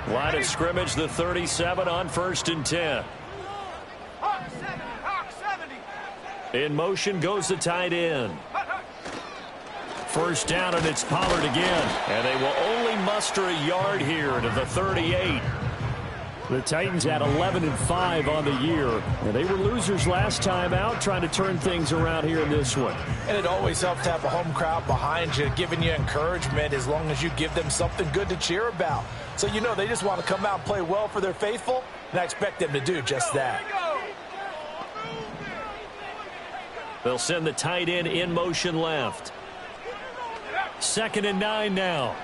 Line of scrimmage, the 37 on 1st and 10. In motion goes the tight end. First down, and it's Pollard again. And they will only muster a yard here to the 38. The Titans had 11-5 on the year. And they were losers last time out, trying to turn things around here in this one. And it always helps to have a home crowd behind you, giving you encouragement as long as you give them something good to cheer about. So you know they just want to come out and play well for their faithful, and I expect them to do just that. They'll send the tight end in motion left. 2nd and 9 now.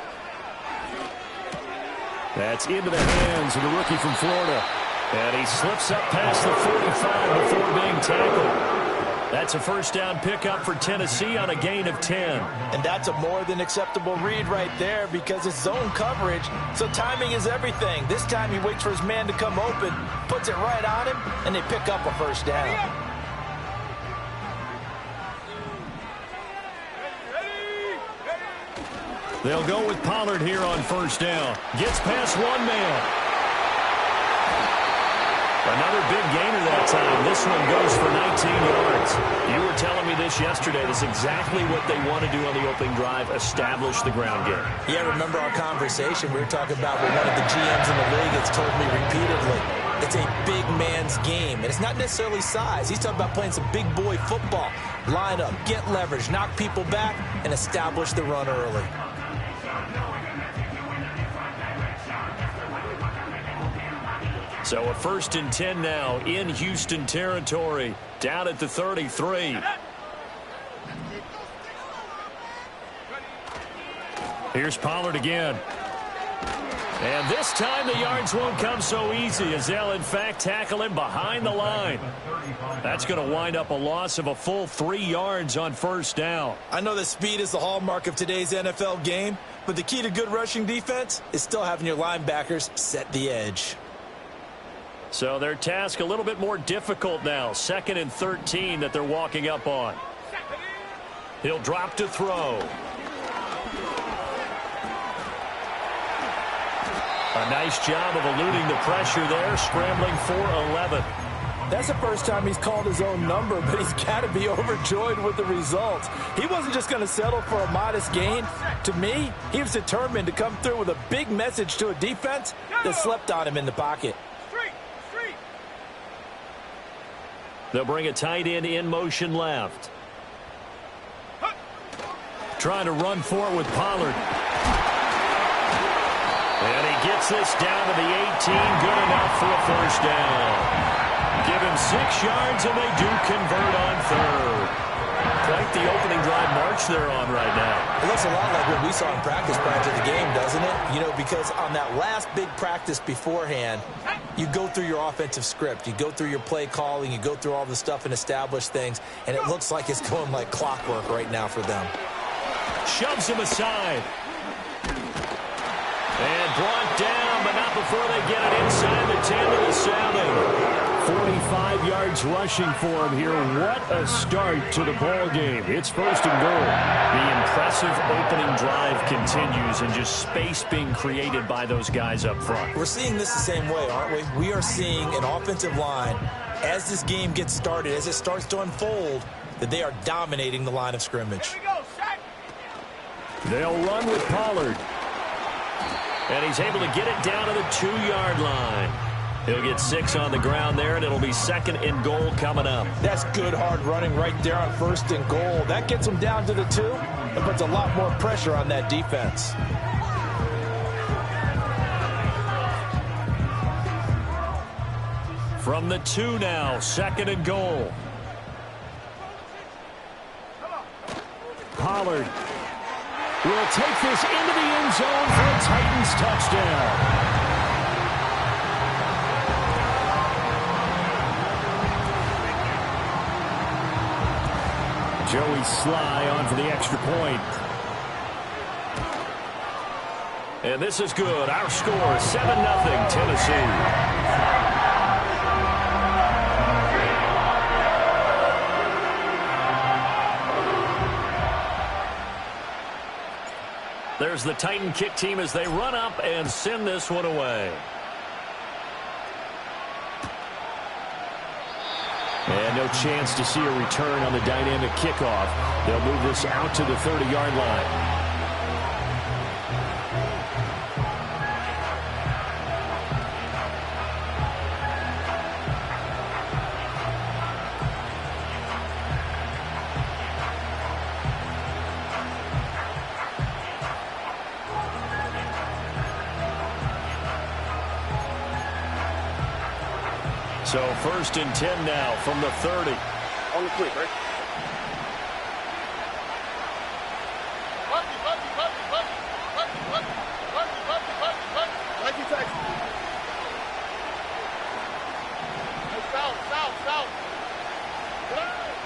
That's into the hands of the rookie from Florida. And he slips up past the 45 before being tackled. That's a first down pickup for Tennessee on a gain of 10. And that's a more than acceptable read right there because it's zone coverage, so timing is everything. This time he waits for his man to come open, puts it right on him, and they pick up a first down. They'll go with Pollard here on first down. Gets past one man. Another big gainer that time. This one goes for 19 yards. You were telling me this yesterday. That's exactly what they want to do on the opening drive, establish the ground game. Yeah, remember our conversation we were talking about with one of the GMs in the league that's told me repeatedly. It's a big man's game, and it's not necessarily size. He's talking about playing some big boy football. Line up, get leverage, knock people back, and establish the run early. So a 1st and 10 now in Houston territory, down at the 33. Here's Pollard again. And this time the yards won't come so easy as they'll, in fact, tackle him behind the line. That's going to wind up a loss of a full 3 yards on first down. I know that speed is the hallmark of today's NFL game, but the key to good rushing defense is still having your linebackers set the edge. So their task a little bit more difficult now. 2nd and 13 that they're walking up on. He'll drop to throw. A nice job of eluding the pressure there, scrambling for 11. That's the first time he's called his own number, but he's got to be overjoyed with the results. He wasn't just going to settle for a modest gain. To me, he was determined to come through with a big message to a defense that slept on him in the pocket. They'll bring a tight end in motion left. Trying to run for it with Pollard. And he gets this down to the 18. Good enough for a first down. Give him 6 yards, and they do convert on 3rd. Quite the opening drive march they're on right now. It looks a lot like what we saw in practice prior to the game, doesn't it? You know, because on that last big practice beforehand, you go through your offensive script. You go through your play calling. You go through all the stuff and establish things. And it looks like it's going like clockwork right now for them. Shoves him aside. And brought down, but not before they get it inside the 10 to the 7. 45 yards rushing for him here. What a start to the ball game. It's 1st and goal. The impressive opening drive continues, and just space being created by those guys up front. We're seeing this the same way, aren't we? We are seeing an offensive line, as this game gets started, as it starts to unfold, that they are dominating the line of scrimmage. They'll run with Pollard. And he's able to get it down to the 2-yard line. He'll get 6 on the ground there, and it'll be 2nd and goal coming up. That's good hard running right there on 1st and goal. That gets them down to the 2 and puts a lot more pressure on that defense. From the 2 now, 2nd and goal. Pollard will take this into the end zone for a Titans touchdown. Joey Sly on for the extra point. And this is good. Our score, 7-0 Tennessee. There's the Titan kick team as they run up and send this one away. And no chance to see a return on the dynamic kickoff. They'll move this out to the 30-yard line. So 1st and 10 now from the 30. On the quick, right?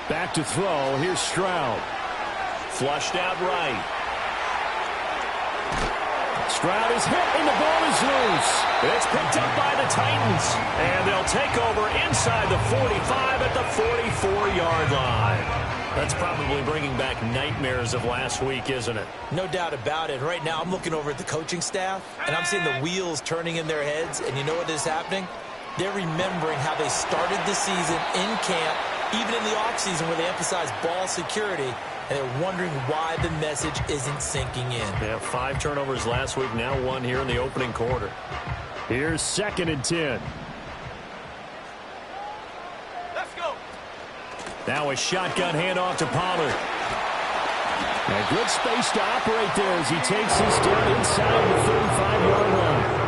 Back to throw. Here's Stroud. Flushed out right. Stroud is hit, and the ball is loose. It's picked up by the Titans, and they'll take over inside the 45 at the 44-yard line. That's probably bringing back nightmares of last week, isn't it? No doubt about it. Right now, I'm looking over at the coaching staff, and I'm seeing the wheels turning in their heads, and you know what is happening? They're remembering how they started the season in camp, even in the offseason where they emphasized ball security, and they're wondering why the message isn't sinking in. Yeah, 5 turnovers last week, now 1 here in the opening quarter. Here's 2nd and 10. Let's go. Now a shotgun handoff to Pollard. A good space to operate there as he takes this down inside the 35-yard line.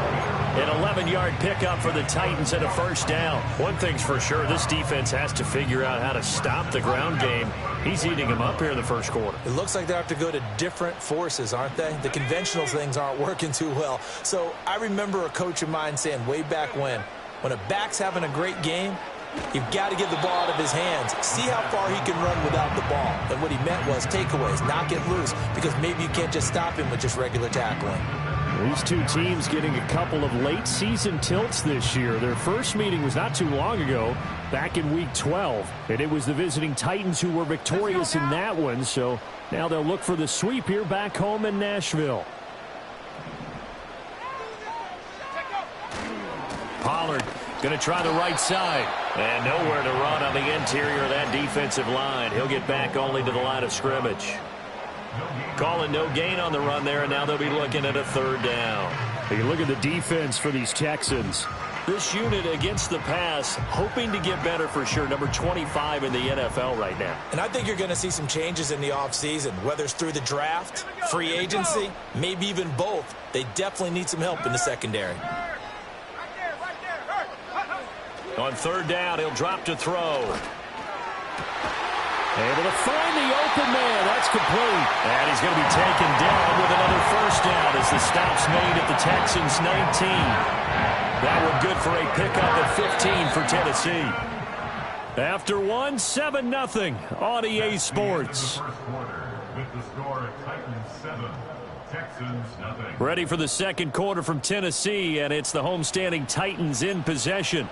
An 11-yard pickup for the Titans and a 1st down. One thing's for sure, this defense has to figure out how to stop the ground game. He's eating them up here in the 1st quarter. It looks like they have to go to different forces, aren't they? The conventional things aren't working too well. So I remember a coach of mine saying way back when a back's having a great game, you've got to get the ball out of his hands. See how far he can run without the ball. And what he meant was takeaways, knock it loose, because maybe you can't just stop him with just regular tackling. These two teams getting a couple of late-season tilts this year. Their first meeting was not too long ago, back in Week 12. And it was the visiting Titans who were victorious in that one. So now they'll look for the sweep here back home in Nashville. Pollard going to try the right side. And nowhere to run on the interior of that defensive line. He'll get back only to the line of scrimmage. Calling no gain on the run there, and now they'll be looking at a 3rd down. You look at the defense for these Texans. This unit against the pass, hoping to get better for sure. Number 25 in the NFL right now. And I think you're going to see some changes in the offseason, whether it's through the draft, free agency, maybe even both. They definitely need some help in the secondary. On 3rd down, he'll drop to throw. Able to find the open man. That's complete. And he's going to be taken down with another 1st down as the stop's made at the Texans 19. That one good for a pickup at 15 for Tennessee. After 1, 7-0 on EA Sports. Ready for the 2nd quarter from Tennessee, and it's the homestanding Titans in possession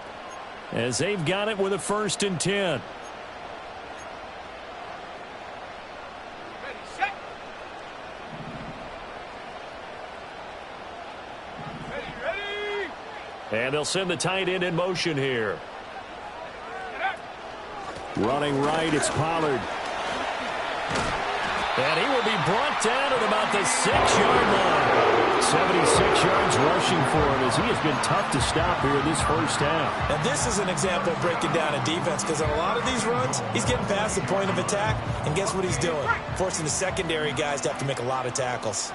as they've got it with a 1st and 10. And they'll send the tight end in motion here. Running right, it's Pollard. And he will be brought down at about the 6-yard line. 76 yards rushing for him as he has been tough to stop here in this 1st half. And this is an example of breaking down a defense, because on a lot of these runs, he's getting past the point of attack, and guess what he's doing? Forcing the secondary guys to have to make a lot of tackles.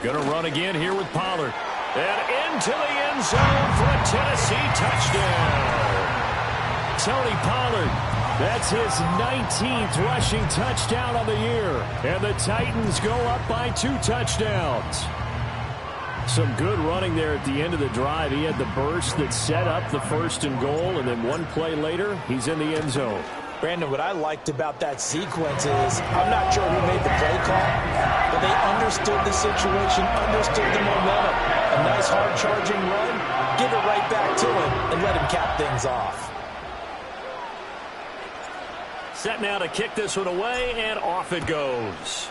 Going to run again here with Pollard. And into the end zone for a Tennessee touchdown. Tony Pollard, that's his 19th rushing touchdown on the year. And the Titans go up by 2 touchdowns. Some good running there at the end of the drive. He had the burst that set up the 1st and goal, and then one play later, he's in the end zone. Brandon, what I liked about that sequence is I'm not sure who made the play call, but they understood the situation, understood the momentum. A nice hard-charging run, give it right back to him, and let him cap things off. set now to kick this one away, and off it goes.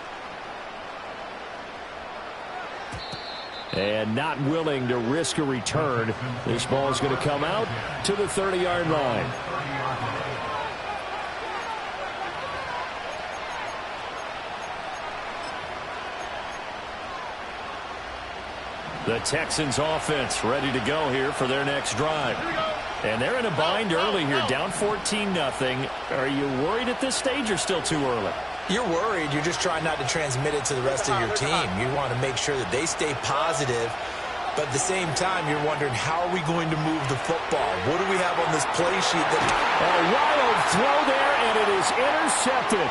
And not willing to risk a return. This ball is going to come out to the 30-yard line. The Texans offense ready to go here for their next drive. And they're in a bind early here, down 14-0. Are you worried at this stage or still too early? You're worried. You're just trying not to transmit it to the rest of your team. You want to make sure that they stay positive. But at the same time, you're wondering, how are we going to move the football? What do we have on this play sheet? A wild throw there, and it is intercepted.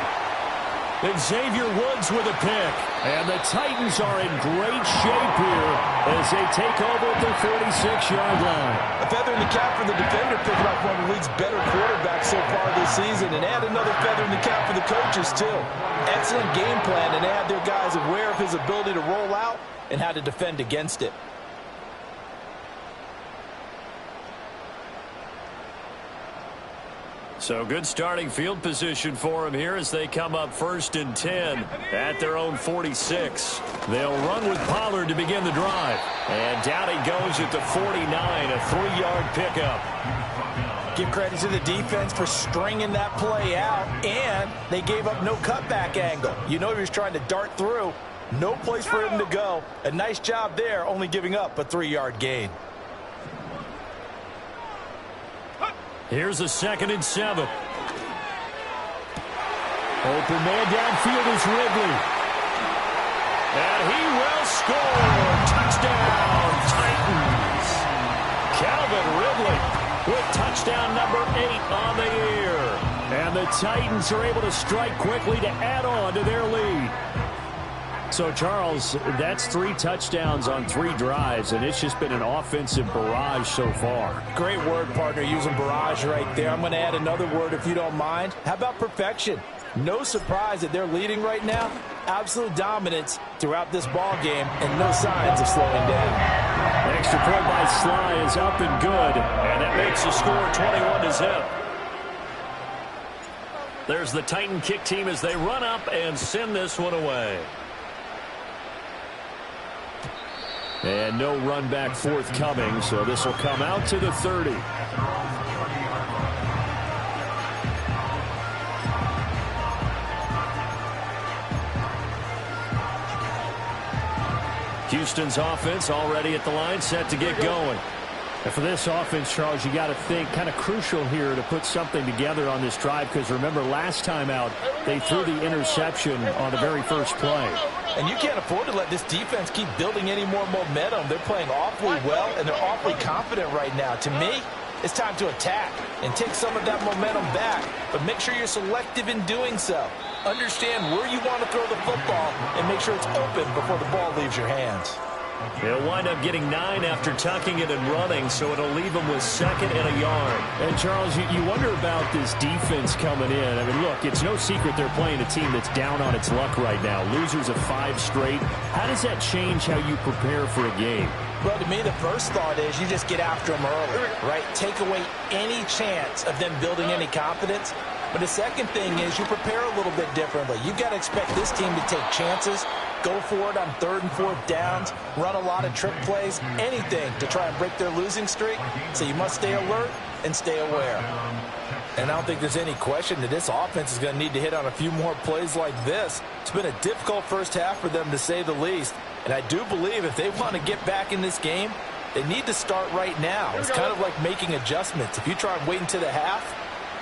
Xavier Woods with a pick. And the Titans are in great shape here as they take over at the 46-yard line. A feather in the cap for the defender, picking up one of the league's better quarterbacks so far this season. And add another feather in the cap for the coaches, too. Excellent game plan, and they had their guys aware of his ability to roll out and how to defend against it. So good starting field position for them here as they come up 1st and 10 at their own 46. They'll run with Pollard to begin the drive. And down he goes at the 49, a 3-yard pickup. Give credit to the defense for stringing that play out, and they gave up no cutback angle. You know he was trying to dart through. No place for him to go. A nice job there, only giving up a 3-yard gain. Here's a 2nd and 7. Open man downfield is Ridley. And he will score. Touchdown, Titans. Calvin Ridley with touchdown number 8 on the year. And the Titans are able to strike quickly to add on to their lead. So, Charles, that's 3 touchdowns on 3 drives, and it's just been an offensive barrage so far. Great word, partner, using barrage right there. I'm going to add another word if you don't mind. How about perfection? No surprise that they're leading right now. Absolute dominance throughout this ball game, and no signs of slowing down. Extra point by Sly is up and good, and that makes the score 21-0. There's the Titan kick team as they run up and send this one away. And no run back forthcoming, so this will come out to the 30. Houston's offense already at the line, set to get going. And for this offense, Charles, you got to think kind of crucial here to put something together on this drive, because remember last time out they threw the interception on the very first play. And you can't afford to let this defense keep building any more momentum. They're playing awfully well, and they're awfully confident right now. To me, it's time to attack and take some of that momentum back, but make sure you're selective in doing so. Understand where you want to throw the football and make sure it's open before the ball leaves your hands. He'll wind up getting 9 after tucking it and running, so it'll leave him with 2nd and a yard. And, Charles, you wonder about this defense coming in. I mean, look, it's no secret they're playing a team that's down on its luck right now. Losers of 5 straight. How does that change how you prepare for a game? Well, to me, the first thought is you just get after them early, right? Take away any chance of them building any confidence. But the second thing is you prepare a little bit differently. You've got to expect this team to take chances, go for it on 3rd and 4th downs, run a lot of trick plays, anything to try and break their losing streak. So you must stay alert and stay aware. And I don't think there's any question that this offense is going to need to hit on a few more plays like this. It's been a difficult first half for them, to say the least. And I do believe if they want to get back in this game, they need to start right now. It's kind of like making adjustments. If you try and wait until the half,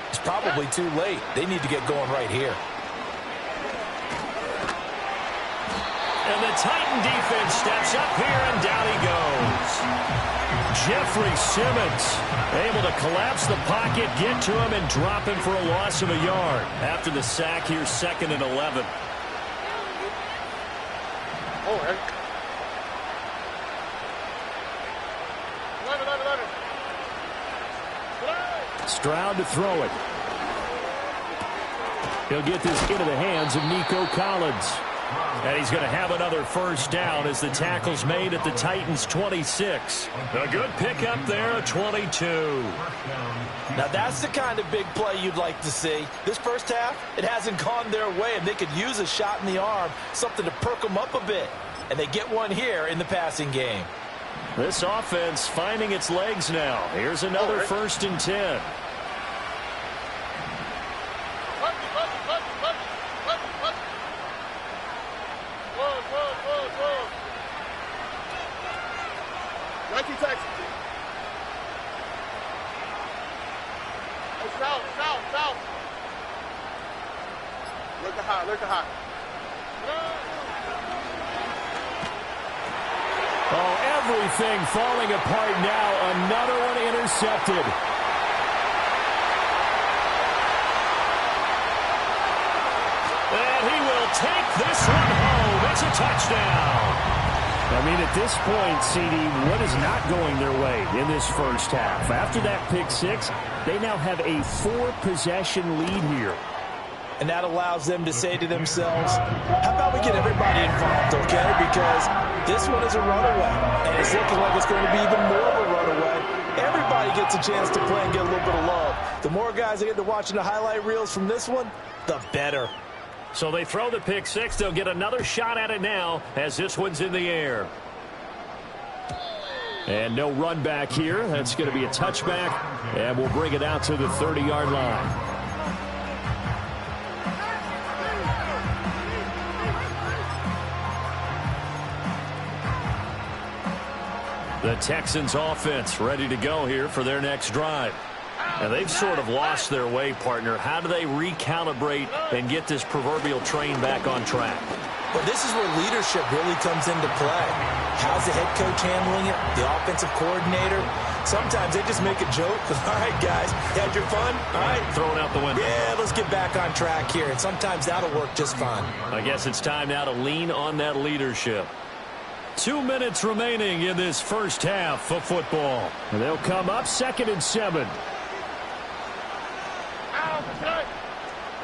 it's probably too late. They need to get going right here. And the Titan defense steps up here, and down he goes. Jeffrey Simmons able to collapse the pocket, get to him, and drop him for a loss of a yard. After the sack here, 2nd and 11. Stroud to throw it. He'll get this into the hands of Nico Collins. And he's going to have another first down as the tackle's made at the Titans' 26. A good pickup there, a 22. Now that's the kind of big play you'd like to see. This first half, it hasn't gone their way, and they could use a shot in the arm, something to perk them up a bit. And they get one here in the passing game. This offense finding its legs now. Here's another 1st and 10. Oh, everything falling apart now. Another one intercepted. And he will take this one home. It's a touchdown. I mean, at this point, CD, what is not going their way in this first half? After that pick six, they now have a 4-possession lead here. And that allows them to say to themselves, how about we get everybody involved, okay? Because this one is a runaway, and it's looking like it's going to be even more of a runaway. Everybody gets a chance to play and get a little bit of love. The more guys that get to watching the highlight reels from this one, the better. So they throw the pick six. They'll get another shot at it now as this one's in the air. And no run back here. That's going to be a touchback, and we'll bring it out to the 30-yard line. The Texans offense ready to go here for their next drive. And they've sort of lost their way, partner. How do they recalibrate and get this proverbial train back on track? Well, this is where leadership really comes into play. How's the head coach handling it? The offensive coordinator? Sometimes they just make a joke. All right, guys, you had your fun? All right. Throw it out the window. Yeah, let's get back on track here. And sometimes that'll work just fine. I guess it's time now to lean on that leadership. 2 minutes remaining in this first half of football. And they'll come up 2nd and 7.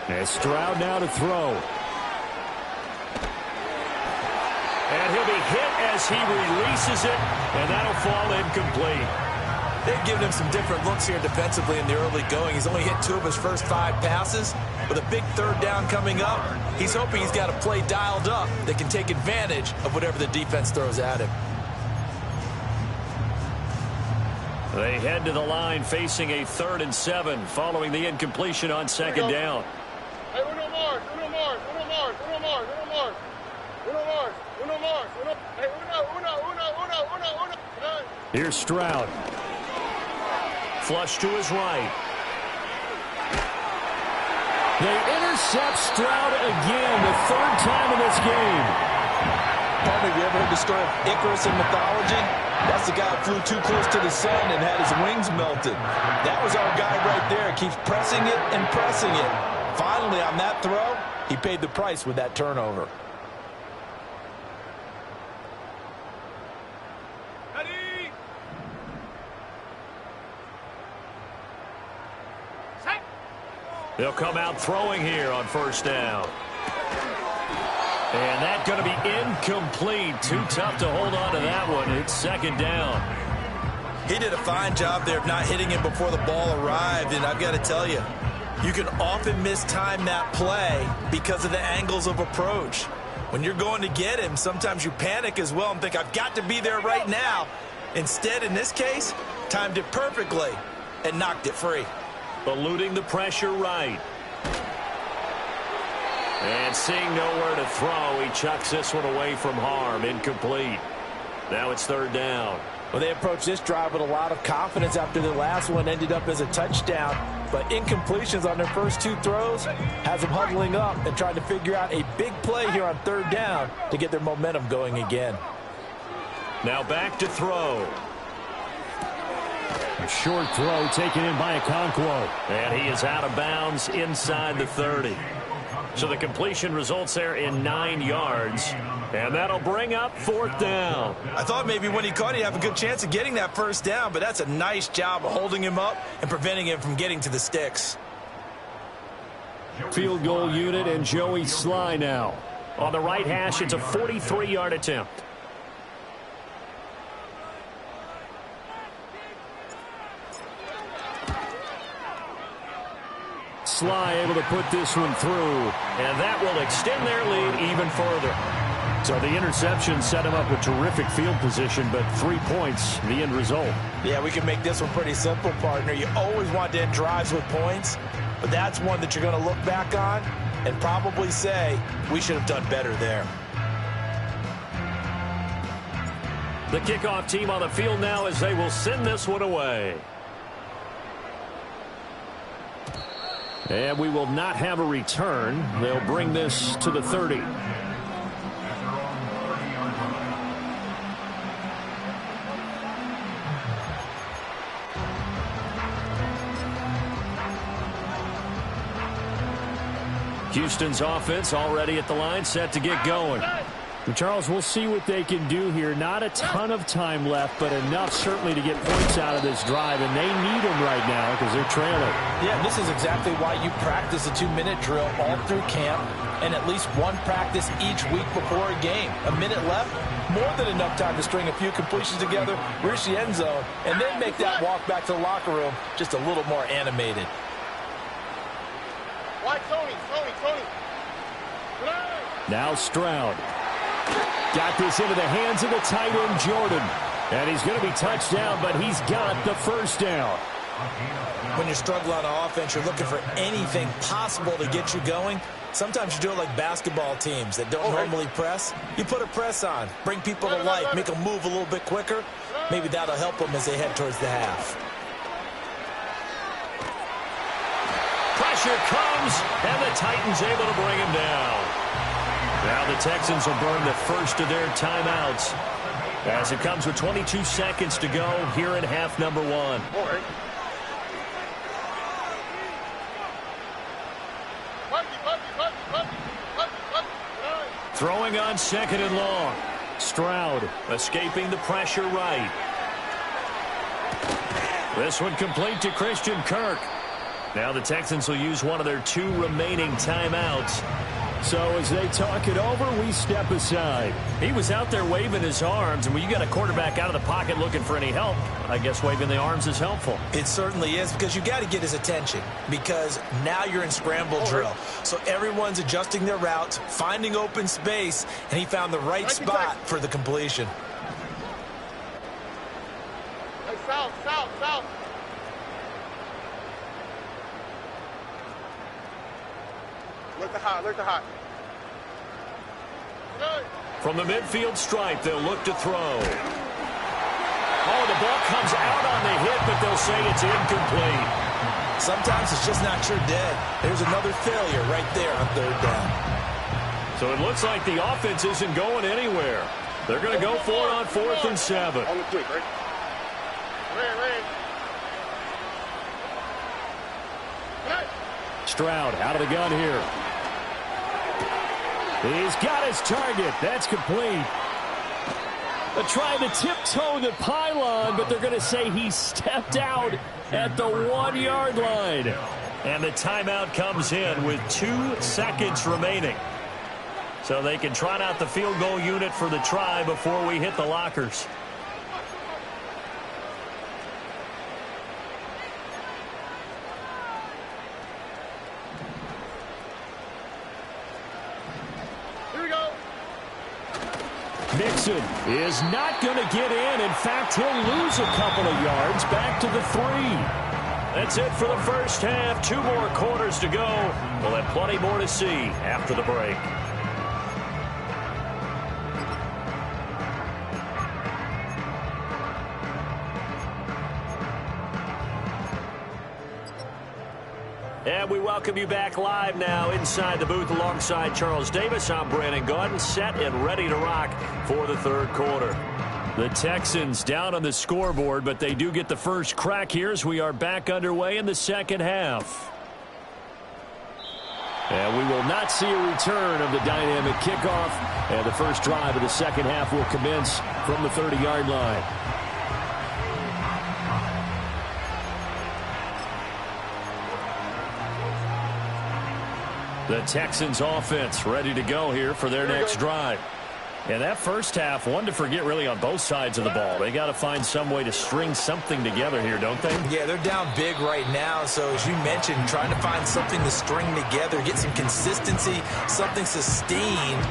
And Stroud now to throw. And he'll be hit as he releases it, and that'll fall incomplete. They've given him some different looks here defensively in the early going. He's only hit 2 of his first 5 passes. With a big 3rd down coming up, he's hoping he's got a play dialed up that can take advantage of whatever the defense throws at him. They head to the line facing a 3rd and 7 following the incompletion on 2nd down. Hey, uno more. Here's Stroud. Flush to his right. They intercept Stroud again, the 3rd time in this game. Partner, you ever heard the story of Icarus in mythology? That's the guy who flew too close to the sun and had his wings melted. That was our guy right there. Keeps pressing it and pressing it. Finally, on that throw, he paid the price with that turnover. They'll come out throwing here on 1st down. And that's going to be incomplete. Too tough to hold on to that one. It's 2nd down. He did a fine job there of not hitting him before the ball arrived, and I've got to tell you, you can often mistime that play because of the angles of approach. When you're going to get him, sometimes you panic as well and think, I've got to be there right now. Instead, in this case, timed it perfectly and knocked it free. Eluding the pressure right. And seeing nowhere to throw, he chucks this one away from harm. Incomplete. Now it's 3rd down. Well, they approached this drive with a lot of confidence after the last one ended up as a touchdown. But incompletions on their first 2 throws has them huddling up and trying to figure out a big play here on 3rd down to get their momentum going again. Now back to throw. A short throw taken in by Okonkwo. And he is out of bounds inside the 30. So the completion results there in 9 yards. And that'll bring up 4th down. I thought maybe when he caught it, he'd have a good chance of getting that 1st down, but that's a nice job of holding him up and preventing him from getting to the sticks. Field goal unit and Joey Sly now. On the right hash, it's a 43-yard attempt. Sly able to put this one through, and that will extend their lead even further. So the interception set him up a terrific field position, but 3 points, the end result. Yeah, we can make this one pretty simple, partner. You always want to end drives with points, but that's one that you're going to look back on and probably say, we should have done better there. The kickoff team on the field now as they will send this one away. And we will not have a return. They'll bring this to the 30. Houston's offense already at the line, set to get going. And Charles, we'll see what they can do here. Not a ton of time left, but enough certainly to get points out of this drive, and they need them right now because they're trailing. Yeah, this is exactly why you practice a 2-minute drill all through camp and at least one practice each week before a game. A minute left, more than enough time to string a few completions together, reach the end zone, and then make that walk back to the locker room just a little more animated. Why, Tony? Now Stroud. Got this into the hands of the tight end, Jordan. And he's going to be touched down, but he's got the first down. When you're struggling on offense, you're looking for anything possible to get you going. Sometimes you do it like basketball teams that don't normally press. You put a press on, bring people to life, make them move a little bit quicker. Maybe that'll help them as they head towards the half. Pressure comes, and the Titans able to bring him down. Now the Texans will burn the first of their timeouts as it comes with 22 seconds to go here in half number one. Throwing on second and long. Stroud escaping the pressure right. This one complete to Christian Kirk. Now the Texans will use one of their 2 remaining timeouts. So as they talk it over, we step aside. He was out there waving his arms, and when you got a quarterback out of the pocket looking for any help, I guess waving the arms is helpful. It certainly is, because you got to get his attention, because now you're in scramble drill. So everyone's adjusting their routes, finding open space, and he found the right spot for the completion. Hey, south. Look to hot. From the midfield stripe, they'll look to throw. Oh, the ball comes out on the hit, but they'll say it's incomplete. Sometimes it's just not your day. There's another failure right there on third down. So it looks like the offense isn't going anywhere. They're going to go for it on 4th and 7. On the quick, right? Stroud out of the gun here. He's got his target. That's complete. They're trying to tiptoe the pylon, but they're going to say he stepped out at the 1-yard line. And the timeout comes in with 2 seconds remaining. So they can trot out the field goal unit for the try before we hit the lockers. Mixon is not going to get in. In fact, he'll lose a couple of yards back to the 3. That's it for the first half. 2 more quarters to go. We'll have plenty more to see after the break. And we welcome you back live now inside the booth alongside Charles Davis. I'm Brandon Gaudin, set and ready to rock for the third quarter. The Texans down on the scoreboard, but they do get the first crack here as we are back underway in the second half. And we will not see a return of the dynamic kickoff. And the first drive of the second half will commence from the 30-yard line. The Texans offense ready to go here for their next drive. And that first half, one to forget really on both sides of the ball. They got to find some way to string something together here, don't they? Yeah, they're down big right now. So as you mentioned, trying to find something to string together, get some consistency, something sustained,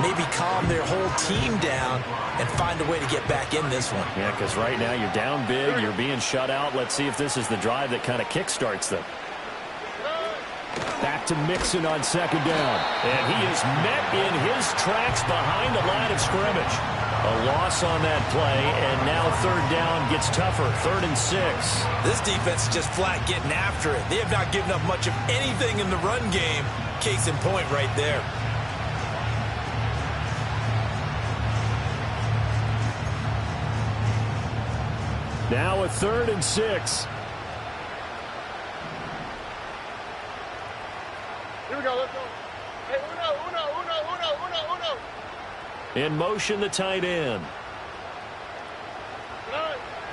maybe calm their whole team down and find a way to get back in this one. Yeah, because right now you're down big, you're being shut out. Let's see if this is the drive that kind of kickstarts them. Back to Mixon on second down. And he is met in his tracks behind the line of scrimmage. A loss on that play, and now third down gets tougher. 3rd and 6. This defense is just flat getting after it. They have not given up much of anything in the run game. Case in point right there. Now a 3rd and 6. Here we go, let's go. Hey, uno. In motion, the tight end.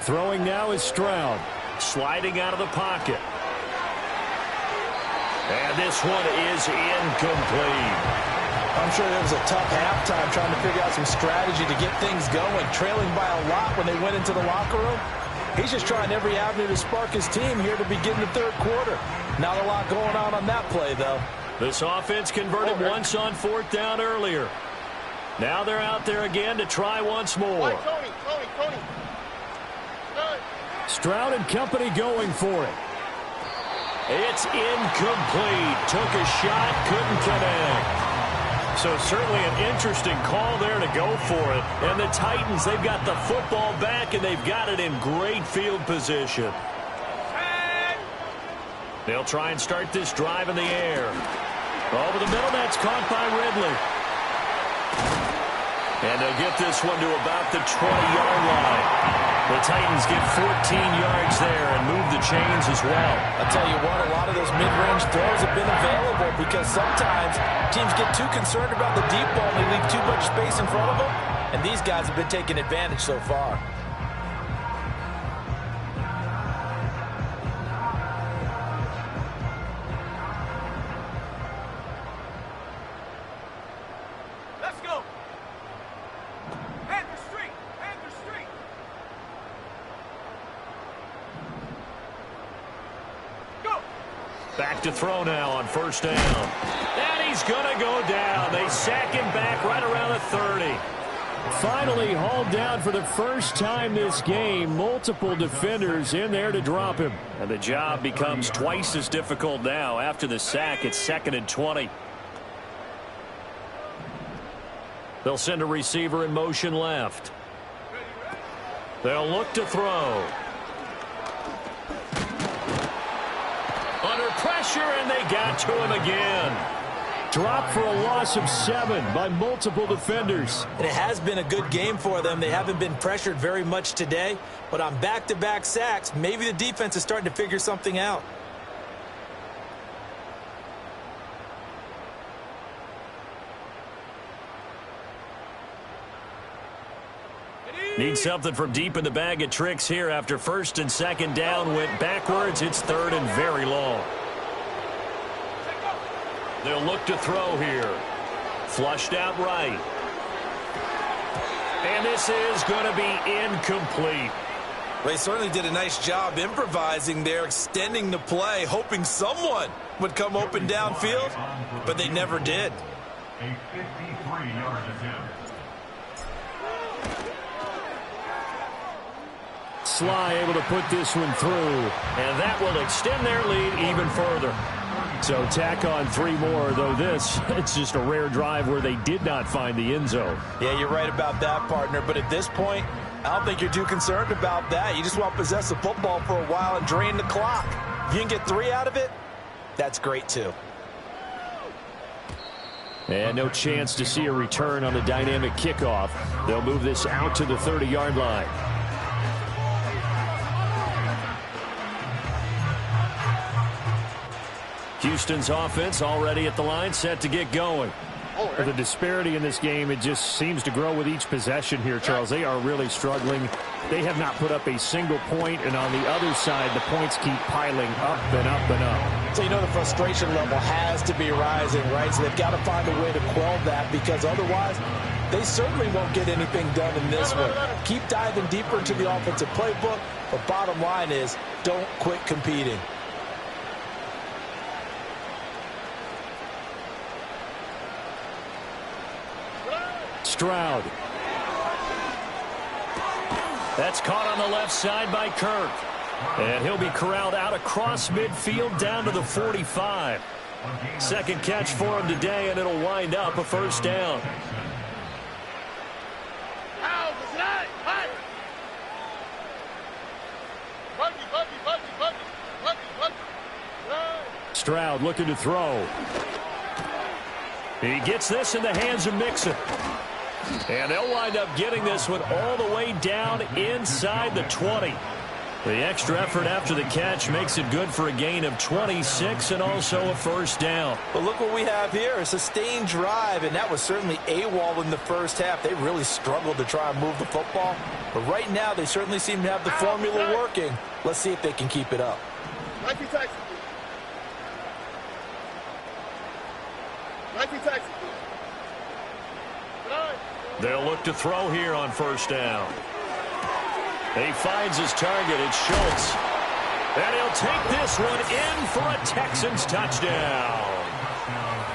Throwing now is Stroud. Sliding out of the pocket. And this one is incomplete. I'm sure there was a tough halftime trying to figure out some strategy to get things going. Trailing by a lot when they went into the locker room. He's just trying every avenue to spark his team here to begin the third quarter. Not a lot going on that play, though. This offense converted once on 4th down earlier. Now they're out there again to try once more. Tony. Stroud and company going for it. It's incomplete. Took a shot, couldn't connect. So certainly an interesting call there to go for it. And the Titans, they've got the football back, and they've got it in great field position. They'll try and start this drive in the air. Over the middle, that's caught by Ridley. And they'll get this one to about the 20-yard line. The Titans get 14 yards there and move the chains as well. I'll tell you what, a lot of those mid-range throws have been available because sometimes teams get too concerned about the deep ball and they leave too much space in front of them. And these guys have been taking advantage so far. Back to throw now on 1st down. And he's going to go down. They sack him back right around the 30. Finally hauled down for the first time this game. Multiple defenders in there to drop him. And the job becomes twice as difficult now. After the sack, it's 2nd and 20. They'll send a receiver in motion left. They'll look to throw. Under pressure, and they got to him again. Dropped for a loss of 7 by multiple defenders. And it has been a good game for them. They haven't been pressured very much today. But on back-to-back sacks, maybe the defense is starting to figure something out. Need something from deep in the bag of tricks here after 1st and 2nd down went backwards. It's 3rd and very long. They'll look to throw here. Flushed out right. And this is going to be incomplete. They certainly did a nice job improvising there, extending the play, hoping someone would come open downfield, but they never did. A 53-yard attempt. Sly able to put this one through, and that will extend their lead even further. So tack on 3 more, though it's just a rare drive where they did not find the end zone. Yeah, you're right about that, partner. But at this point, I don't think you're too concerned about that. You just want to possess the football for a while and drain the clock. If you can get 3 out of it, that's great too. And no chance to see a return on the dynamic kickoff. They'll move this out to the 30-yard line. Houston's offense already at the line, set to get going. The disparity in this game, it just seems to grow with each possession here, Charles. They are really struggling. They have not put up a single point, and on the other side, the points keep piling up and up and up. So you know the frustration level has to be rising, right? So they've got to find a way to quell that, because otherwise they certainly won't get anything done in this one. Keep diving deeper into the offensive playbook, but bottom line is don't quit competing. Stroud. That's caught on the left side by Kirk. And he'll be corralled out across midfield down to the 45. Second catch for him today, and it'll wind up a first down. Stroud looking to throw. He gets this in the hands of Mixon. And they'll wind up getting this one all the way down inside the 20. The extra effort after the catch makes it good for a gain of 26 and also a first down. But look what we have here, a sustained drive, and that was certainly AWOL in the first half. They really struggled to try and move the football. But right now, they certainly seem to have the formula working. Let's see if they can keep it up. They'll look to throw here on first down. He finds his target. It's Schultz. And he'll take this one in for a Texans touchdown.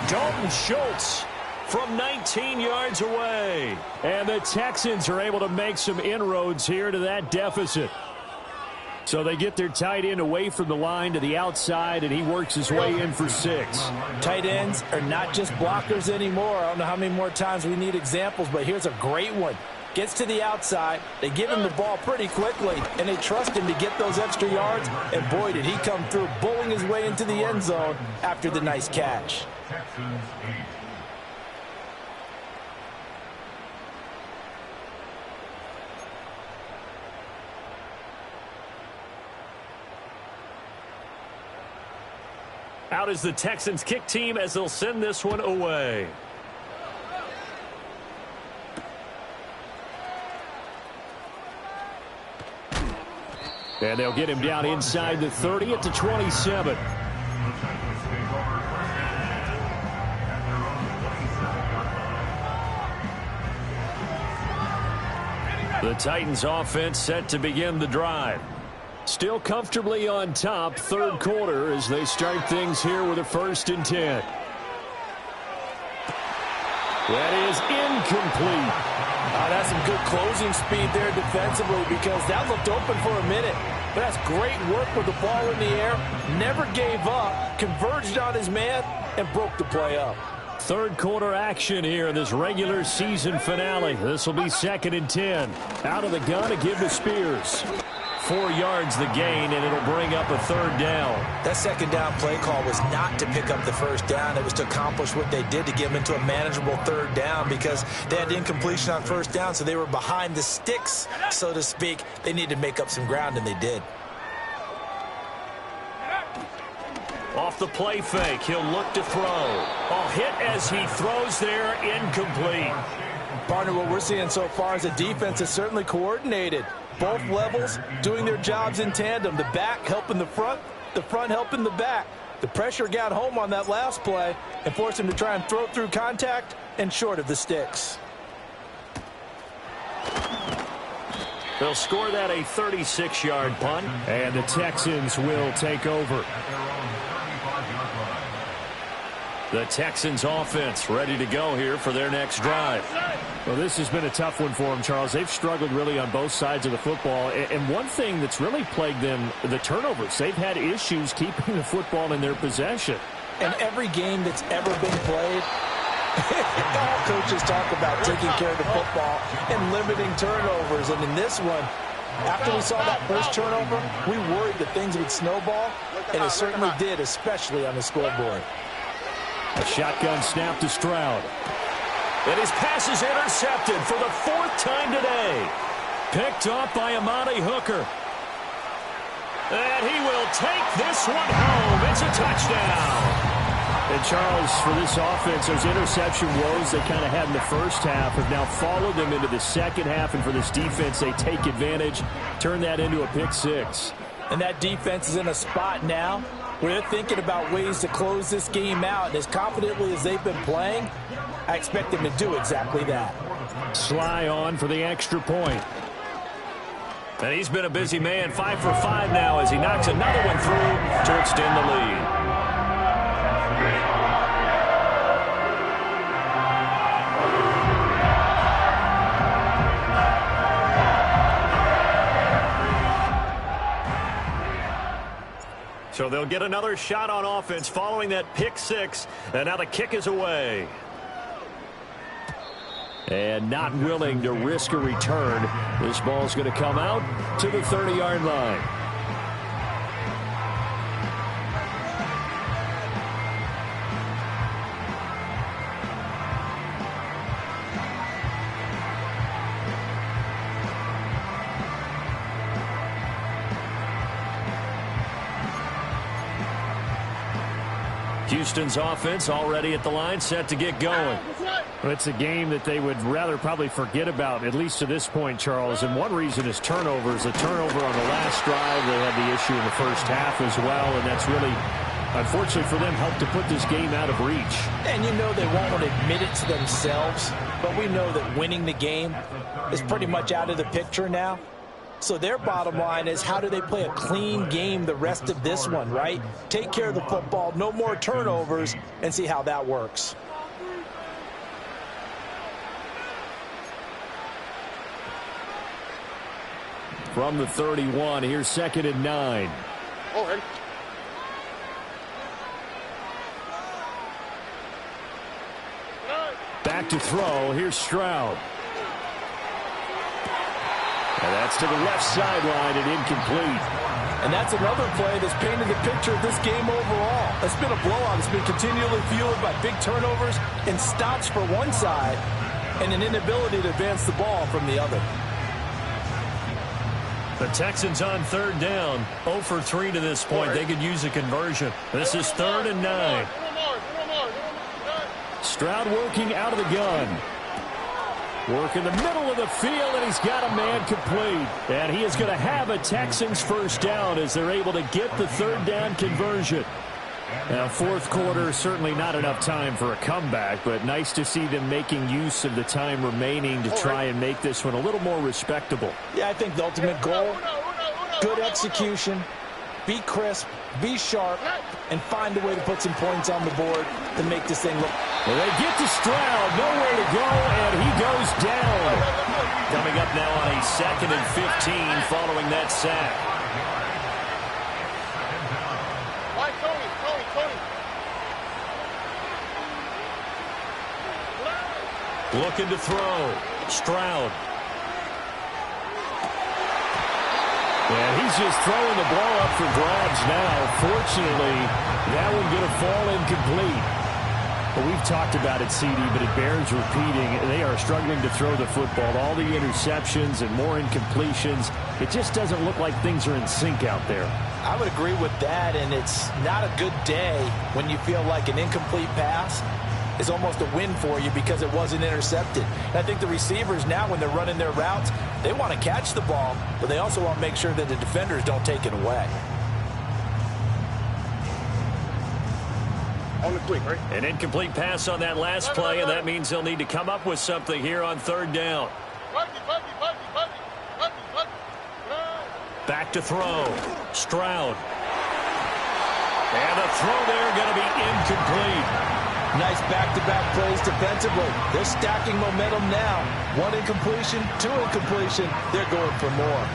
Dalton Schultz from 19 yards away. And the Texans are able to make some inroads here to that deficit. So they get their tight end away from the line to the outside, and he works his way in for 6. Tight ends are not just blockers anymore. I don't know how many more times we need examples, but here's a great one. Gets to the outside, they give him the ball pretty quickly, and they trust him to get those extra yards, and boy, did he come through, bowling his way into the end zone after the nice catch. Texans 8. Out is the Texans kick team as they'll send this one away. And they'll get him down inside the 30 at the 27. The Titans offense set to begin the drive. Still comfortably on top, third quarter, as they start things here with a 1st and 10. That is incomplete. That's some good closing speed there defensively, because that looked open for a minute. But that's great work with the ball in the air. Never gave up, converged on his man, and broke the play up. Third quarter action here in this regular season finale. This will be 2nd and 10. Out of the gun to give to Spears. 4 yards the gain, and it'll bring up a 3rd down. That 2nd down play call was not to pick up the 1st down. It was to accomplish what they did to get them into a manageable 3rd down, because they had incompletion on 1st down, so they were behind the sticks, so to speak. They needed to make up some ground, and they did. Off the play fake, he'll look to throw. A hit as he throws there, incomplete. Partner, what we're seeing so far is the defense is certainly coordinated. Both levels doing their jobs in tandem. The back helping the front helping the back. The pressure got home on that last play and forced him to try and throw through contact and short of the sticks. They'll score that a 36-yard punt, and the Texans will take over. The Texans offense ready to go here for their next drive. Well, this has been a tough one for them, Charles. They've struggled really on both sides of the football. And one thing that's really plagued them, the turnovers. They've had issues keeping the football in their possession. And every game that's ever been played, all coaches talk about taking care of the football and limiting turnovers. And in this one, after we saw that first turnover, we worried that things would snowball, and it certainly did, especially on the scoreboard. A shotgun snap to Stroud. And his pass is intercepted for the 4th time today. Picked off by Amani Hooker. And he will take this one home. It's a touchdown. And Charles, for this offense, those interception woes they kind of had in the first half have now followed them into the second half. And for this defense, they take advantage, turn that into a pick 6. And that defense is in a spot now where they're thinking about ways to close this game out. And as confidently as they've been playing, I expect them to do exactly that. Sly on for the extra point. And he's been a busy man, 5 for 5 now as he knocks another one through to extend the lead. So they'll get another shot on offense following that pick six. And now the kick is away. And not willing to risk a return. This ball's going to come out to the 30-yard line. Houston's offense already at the line, set to get going. Well, it's a game that they would rather probably forget about, at least to this point, Charles. And one reason is turnovers. A turnover on the last drive. They had the issue in the first half as well, and that's really, unfortunately for them, helped to put this game out of reach. And you know they won't want to admit it to themselves, but we know that winning the game is pretty much out of the picture now. So their bottom line is, how do they play a clean game the rest of this one, right? Take care of the football, no more turnovers, and see how that works. From the 31, here's 2nd and 9. Oh, ready. Back to throw. Here's Stroud. And that's to the left sideline and incomplete. And that's another play that's painted the picture of this game overall. It's been a blowout. It's been continually fueled by big turnovers and stops for one side and an inability to advance the ball from the other. The Texans on 3rd down. 0 for 3 to this point. They could use a conversion. This is 3rd and 9. Stroud working out of the gun. Work in the middle of the field, and he's got a man complete. And he is going to have a Texans first down as they're able to get the 3rd down conversion. Now, 4th quarter, certainly not enough time for a comeback, but nice to see them making use of the time remaining to try and make this one a little more respectable. Yeah, I think the ultimate goal, good execution, be crisp, be sharp, and find a way to put some points on the board to make this thing look. Well, they get to Stroud, nowhere to go, and he goes down. Coming up now on a 2nd and 15 following that sack. Looking to throw. Stroud. And he's just throwing the ball up for grabs now. Fortunately, that one going to fall incomplete. Well, we've talked about it, CD, but it bears repeating. They are struggling to throw the football. All the interceptions and more incompletions. It just doesn't look like things are in sync out there. I would agree with that, and it's not a good day when you feel like an incomplete pass is almost a win for you because it wasn't intercepted. And I think the receivers now, when they're running their routes, they want to catch the ball, but they also want to make sure that the defenders don't take it away. On the quick, right? An incomplete pass on that last play, and that means they'll need to come up with something here on 3rd down. Back to throw. Stroud. And the throw there going to be incomplete. Nice back-to-back plays defensively. They're stacking momentum now. 1 incompletion, 2 incompletion. They're going for more.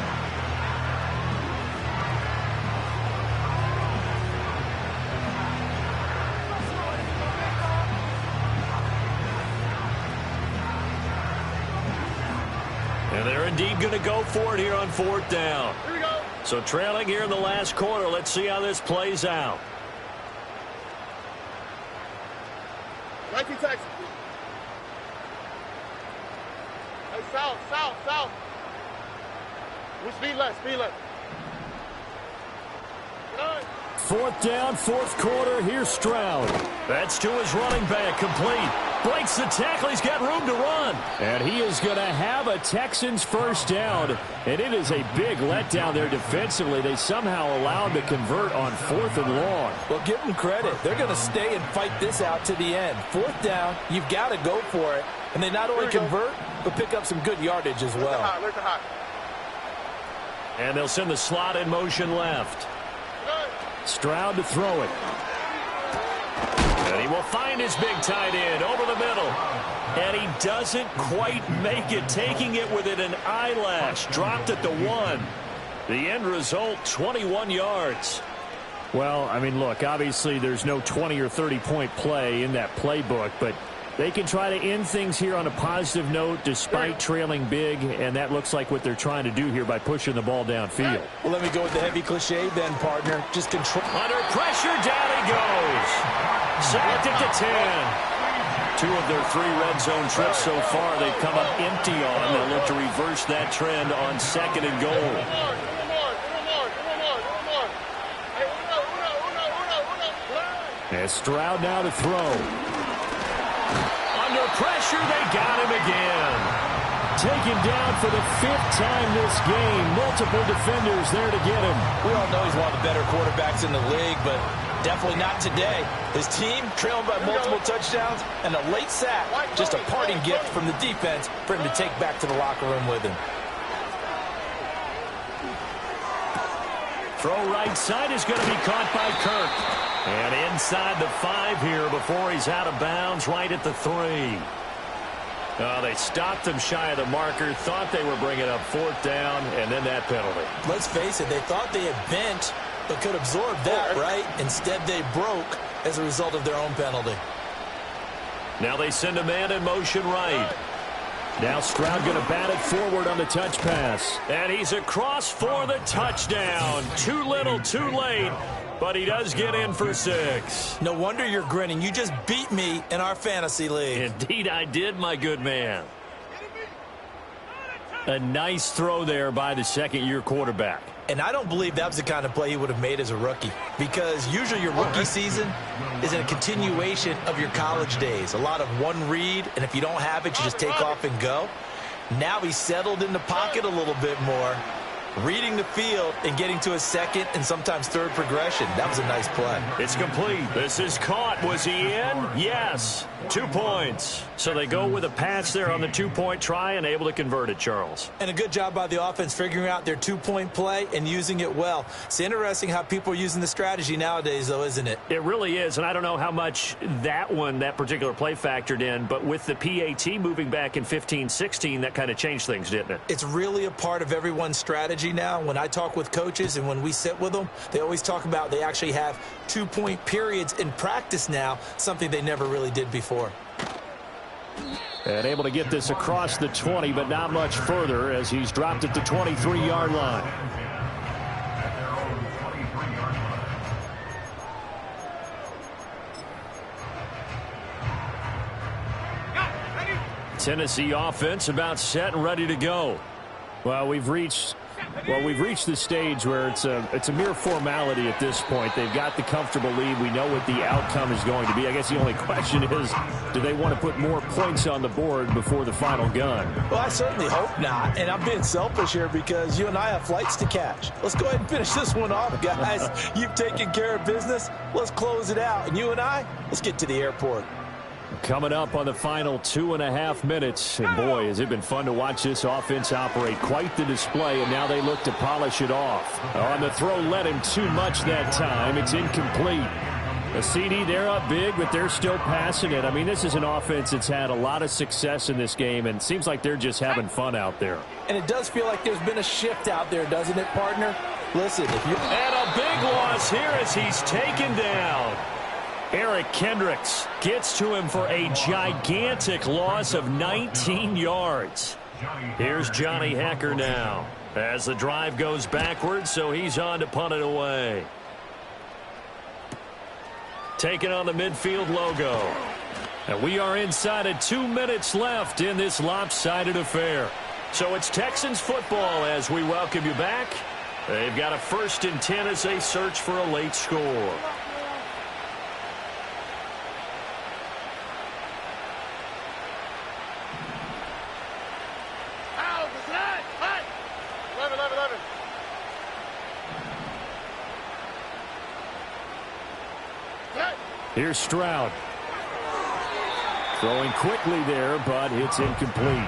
And they're indeed going to go for it here on 4th down. Here we go. So trailing here in the last quarter. Let's see how this plays out. 19 Texans. Hey, south. We speed left. 4th down, 4th quarter. Here's Stroud. That's to his running back, complete. Breaks the tackle. He's got room to run. And he is going to have a Texans first down. And it is a big letdown there defensively. They somehow allowed to convert on 4th and long. Well, give them credit. They're going to stay and fight this out to the end. 4th down, you've got to go for it. And they not only convert, but pick up some good yardage as well. And they'll send the slot in motion left. Stroud to throw it. And he will find his big tight end over the middle. And he doesn't quite make it, taking it within an eyelash. Dropped at the 1. The end result, 21 yards. Well, I mean, look, obviously there's no 20 or 30-point play in that playbook, but they can try to end things here on a positive note despite trailing big, and that looks like what they're trying to do here by pushing the ball downfield. Well, let me go with the heavy cliche then, partner. Just control. Under pressure, down he goes. Sacked at the 10. 2 of their 3 red zone trips so far they've come up empty on. They'll look to reverse that trend on 2nd and goal. And Stroud now to throw. Under pressure, they got him again. Taken down for the 5th time this game. Multiple defenders there to get him. We all know he's one of the better quarterbacks in the league, but definitely not today. His team trailing by multiple touchdowns and a late sack. Just a parting gift from the defense for him to take back to the locker room with him. Throw right side is going to be caught by Kirk. And inside the 5 here before he's out of bounds right at the 3. They stopped him shy of the marker, thought they were bringing up 4th down, and then that penalty. Let's face it, they thought they had bent but could absorb that, right? Instead, they broke as a result of their own penalty. Now they send a man in motion right. Now Stroud going to bat it forward on the touch pass. And he's across for the touchdown. Too little, too late. But he does get in for 6. No wonder you're grinning. You just beat me in our fantasy league. Indeed I did, my good man. A nice throw there by the second-year quarterback. And I don't believe that was the kind of play he would have made as a rookie. Because usually your rookie season is a continuation of your college days. A lot of one read, and if you don't have it, you just take off and go. Now he's settled in the pocket a little bit more, reading the field and getting to a second and sometimes third progression. That was a nice play. It's complete. This is caught. Was he in? Yes. 2 points. So they go with a pass there on the 2-point try and able to convert it, Charles. And a good job by the offense figuring out their 2-point play and using it well. It's interesting how people are using the strategy nowadays, though, isn't it? It really is, and I don't know how much that particular play factored in, but with the PAT moving back in 15-16, that kind of changed things, didn't it? It's really a part of everyone's strategy now. When I talk with coaches and when we sit with them, they always talk about they actually have 2-point periods in practice now, something they never really did before. And able to get this across the 20, but not much further as he's dropped at the 23-yard line. Tennessee offense about set and ready to go. Well, we've reached the stage where it's a mere formality at this point. They've got the comfortable lead. We know what the outcome is going to be. I guess the only question is, do they want to put more points on the board before the final gun? Well, I certainly hope not. And I'm being selfish here because you and I have flights to catch. Let's go ahead and finish this one off, guys. You've taken care of business. Let's close it out. And you and I, let's get to the airport. Coming up on the final 2.5 minutes. And boy, has it been fun to watch this offense operate. Quite the display, and now they look to polish it off. On the throw, led him too much that time. It's incomplete. A CD, they're up big, but they're still passing it. I mean, this is an offense that's had a lot of success in this game, and it seems like they're just having fun out there. And it does feel like there's been a shift out there, doesn't it, partner? Listen, if you... And a big loss here as he's taken down. Eric Kendricks gets to him for a gigantic loss of 19 yards. Here's Johnny Hecker now as the drive goes backwards, so he's on to punt it away. Taking on the midfield logo. And we are inside of 2 minutes left in this lopsided affair. So it's Texans football as we welcome you back. They've got a 1st and 10 as they search for a late score. Here's Stroud. Throwing quickly there, but it's incomplete.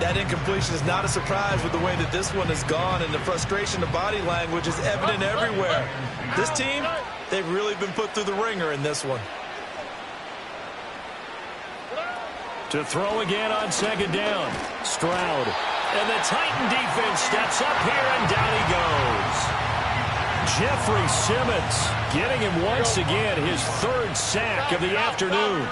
That incompletion is not a surprise with the way that this one has gone, and the frustration of body language is evident everywhere. This team, they've really been put through the ringer in this one. To throw again on second down. Stroud. And the Titan defense steps up here, and down he goes. Jeffrey Simmons getting him once again his third sack of the afternoon.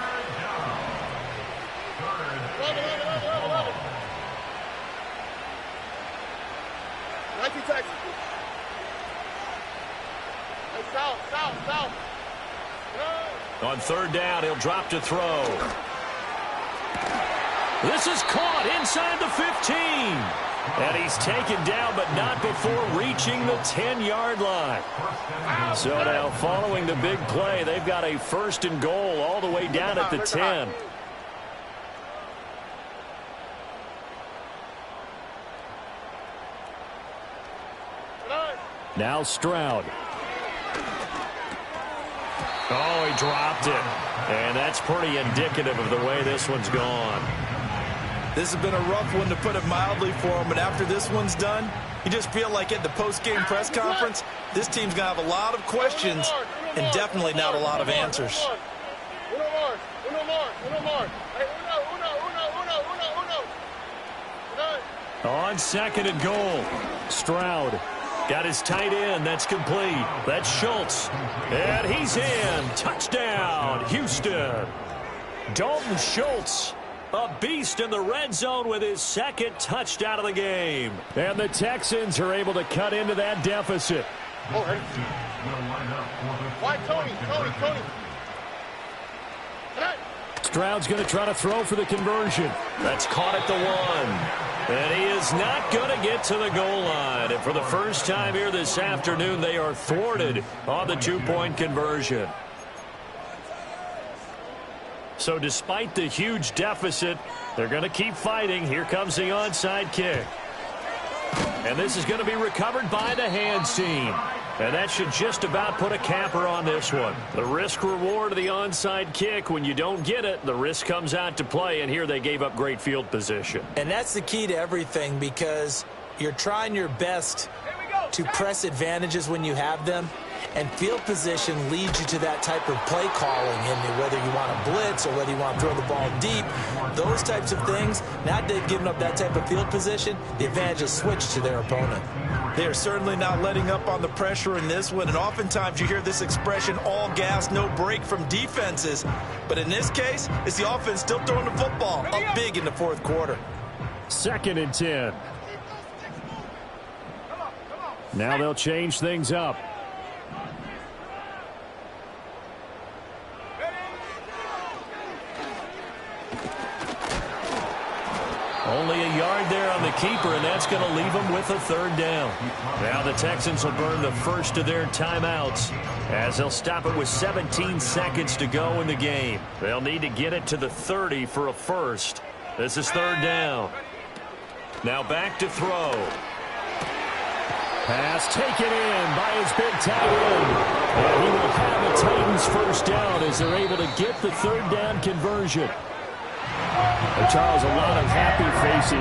On third down, he'll drop to throw. This is caught inside the 15. And he's taken down, but not before reaching the 10-yard line. So now, following the big play, they've got a first and goal all the way down at the 10. Now Stroud. Oh, he dropped it. And that's pretty indicative of the way this one's gone. This has been a rough one, to put it mildly, for him. But after this one's done, you just feel like at the post-game press conference, this team's going to have a lot of questions and definitely not a lot of answers. On second and goal, Stroud got his tight end. That's complete. That's Schultz. And he's in. Touchdown, Houston. Dalton Schultz, a beast in the red zone with his second touchdown of the game. And the Texans are able to cut into that deficit. Why Tony? Stroud's going to try to throw for the conversion. That's caught at the 1. And he is not going to get to the goal line. And for the first time here this afternoon, they are thwarted on the 2-point conversion. So despite the huge deficit, they're going to keep fighting. Here comes the onside kick. And this is going to be recovered by the hands team. And that should just about put a capper on this one. The risk-reward of the onside kick, when you don't get it, the risk comes out to play, and here they gave up great field position. And that's the key to everything, because you're trying your best to press advantages when you have them, and field position leads you to that type of play calling, and whether you want to blitz or whether you want to throw the ball deep, those types of things. Now they've given up that type of field position, the advantage is switched to their opponent. They are certainly not letting up on the pressure in this one, and oftentimes you hear this expression, all gas, no break, from defenses. But in this case, it's the offense still throwing the football up big in the fourth quarter. Second and 10. Now they'll change things up. Only a yard there on the keeper, and that's going to leave them with a third down. Now the Texans will burn the first of their timeouts, as they'll stop it with 17 seconds to go in the game. They'll need to get it to the 30 for a first. This is third down. Now back to throw. Pass taken in by his big tight end. And he will have the Titans first down as they're able to get the third down conversion. Charles, a lot of happy faces